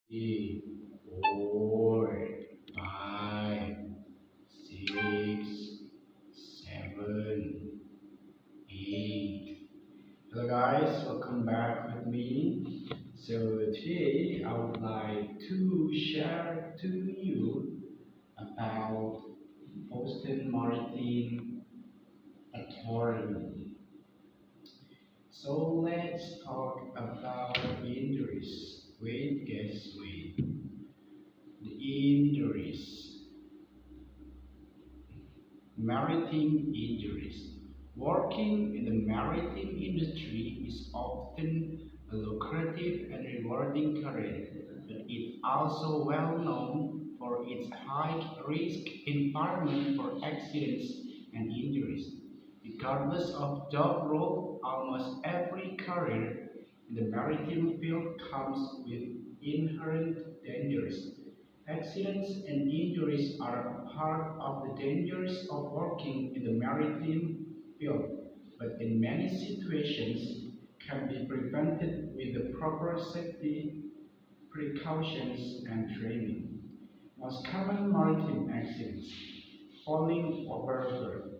Three, four, five, six, seven, eight. Hello guys, welcome back with me. So today I would like to share to you about Boston Maritime Authority. So let's talk about injuries. Wait, guess, wait. The injuries. Maritime injuries. Working in the maritime industry is often a lucrative and rewarding career, but it's also well known for its high risk environment for accidents and injuries. Regardless of job role, almost every career in the maritime field comes with inherent dangers. Accidents and injuries are a part of the dangers of working in the maritime field, but in many situations can be prevented with the proper safety precautions and training. Most common maritime accidents: falling overboard.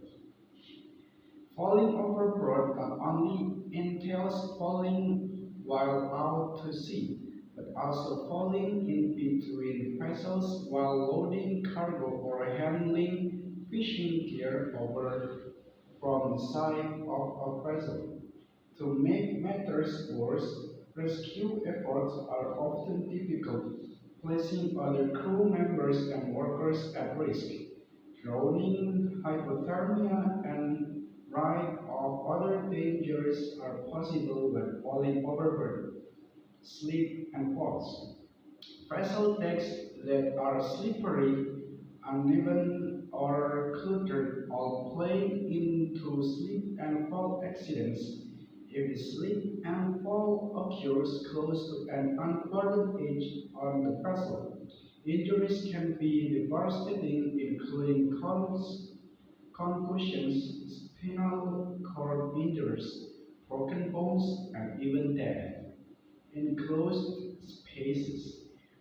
Falling overboard not only entails falling while out to sea, but also falling in between vessels while loading cargo or handling fishing gear over from the side of a vessel. To make matters worse, rescue efforts are often difficult, placing other crew members and workers at risk. Drowning, hypothermia, and right of other dangers are possible when falling overboard, slip, and falls. Vessel decks that are slippery, uneven, or cluttered all play into slip and fall accidents. If the slip and fall occurs close to an unguarded edge on the vessel, injuries can be devastating, including concussions, spinal cord injuries, broken bones, and even death. Enclosed spaces.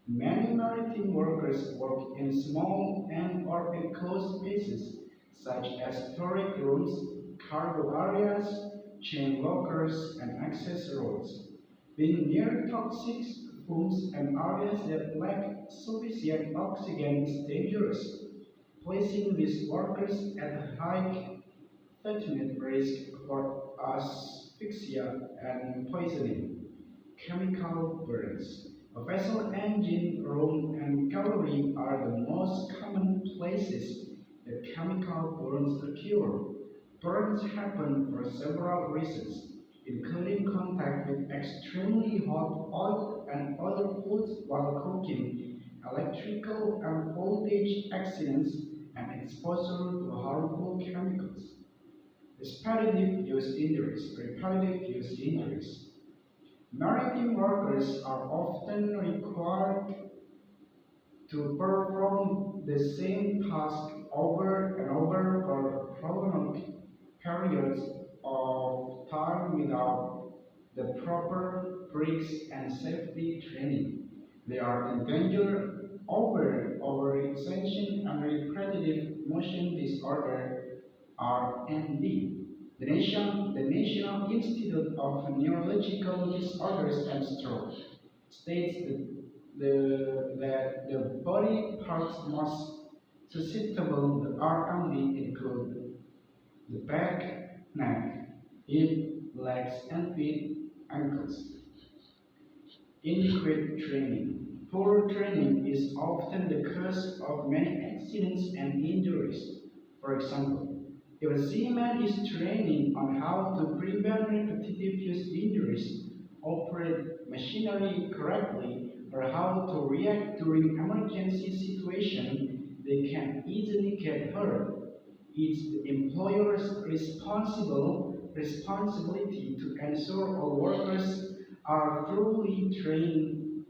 Many maritime workers work in small and/or enclosed spaces, such as storage rooms, cargo areas, chain lockers, and access roads. Being near toxic fumes and areas that lack sufficient oxygen is dangerous, placing these workers at high threatened risk for asphyxia and poisoning. Chemical burns. A vessel engine room and gallery are the most common places that chemical burns occur. Burns happen for several reasons, including contact with extremely hot oil and other foods while cooking, electrical and voltage accidents, and exposure to harmful chemicals. Repetitive use injuries. Maritime workers are often required to perform the same task over and over for prolonged periods of time without the proper breaks and safety training. They are in danger overextension and repetitive motion disorder (RMD). The National Institute of Neurological Disorders and Stroke states that the body parts most susceptible to RMD include the back, neck, hip, legs, and feet, ankles. Inadequate training. Poor training is often the cause of many accidents and injuries. For example, if a seaman is training on how to prevent repetitive use injuries, operate machinery correctly, or how to react during emergency situations, they can easily get hurt. It's the employer's responsibility to ensure all workers are thoroughly trained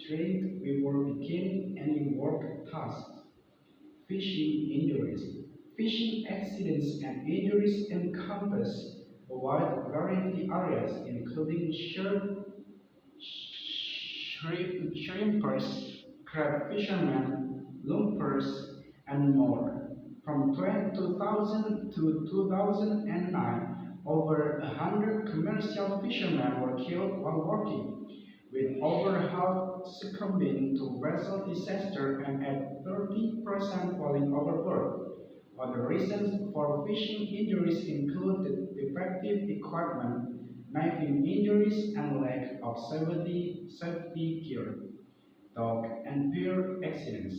before beginning any work task. Fishing injuries. Fishing accidents and injuries encompass a wide variety of areas, including shrimpers, crab fishermen, loopers, and more. From 2000 to 2009, over 100 commercial fishermen were killed while working, with over half succumbing to vessel disaster and at 30% falling overboard. Other reasons for fishing injuries include defective equipment, knifing injuries, and lack of safety gear. Dog and pair accidents.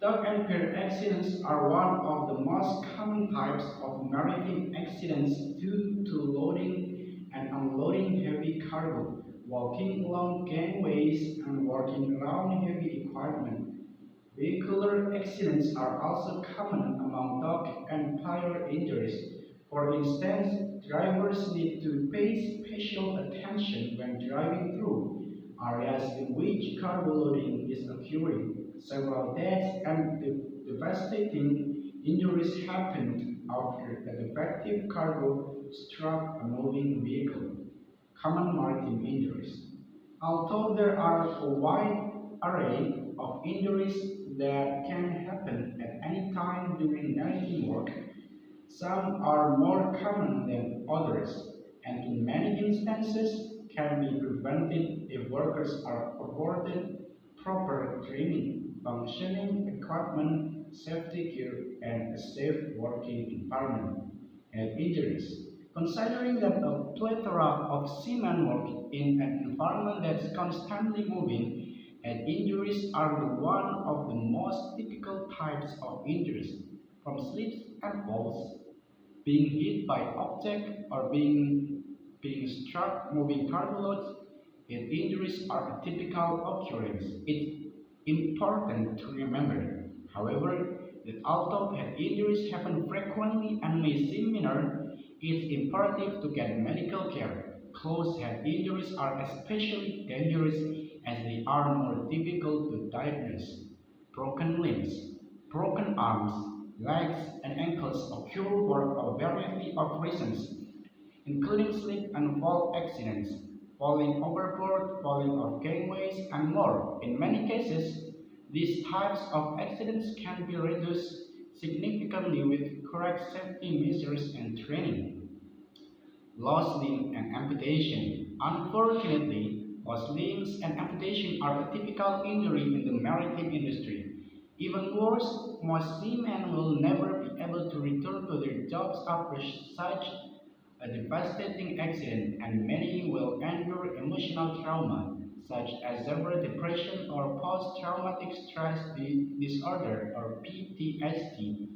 Dog and pair accidents are one of the most common types of maritime accidents due to loading and unloading heavy cargo, walking along gangways, and working around heavy equipment. Vehicular accidents are also common among dog and pair injuries. For instance, drivers need to pay special attention when driving through areas in which cargo loading is occurring. Several deaths and devastating injuries happened after a defective cargo struck a moving vehicle. Common maritime injuries. Although there are a wide array of injuries that can happen at any time during maritime work, some are more common than others, and in many instances can be prevented if workers are afforded proper training, functioning equipment, safety gear, and a safe working environment. And injuries. Considering that a plethora of seamen work in an environment that's constantly moving, and injuries are one of the most typical types of injuries, from slips and falls, being hit by object, or being struck moving cargo loads, and injuries are a typical occurrence. It's important to remember, however, that although head injuries happen frequently and may seem minor, it's imperative to get medical care. Closed head injuries are especially dangerous as they are more difficult to diagnose. Broken limbs, broken arms, legs, and ankles occur for a variety of reasons, including slip and fall accidents, falling overboard, falling off gangways, and more. In many cases, these types of accidents can be reduced significantly with correct safety measures and training. Lost limb and amputation. Unfortunately, lost limbs and amputation are a typical injury in the maritime industry. Even worse, most seamen will never be able to return to their jobs after such a devastating accident, and many will endure emotional trauma, such as severe depression or post-traumatic stress disorder or PTSD.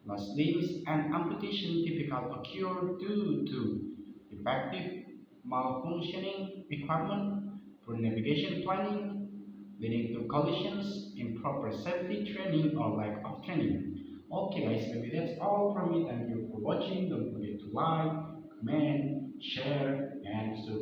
Lost limbs and amputation typically occur due to defective, malfunctioning equipment, poor navigation planning, leading to collisions, improper safety training, or lack of training. Okay guys, maybe that's all from me. Thank you for watching. Don't forget to like, comment, share, and subscribe.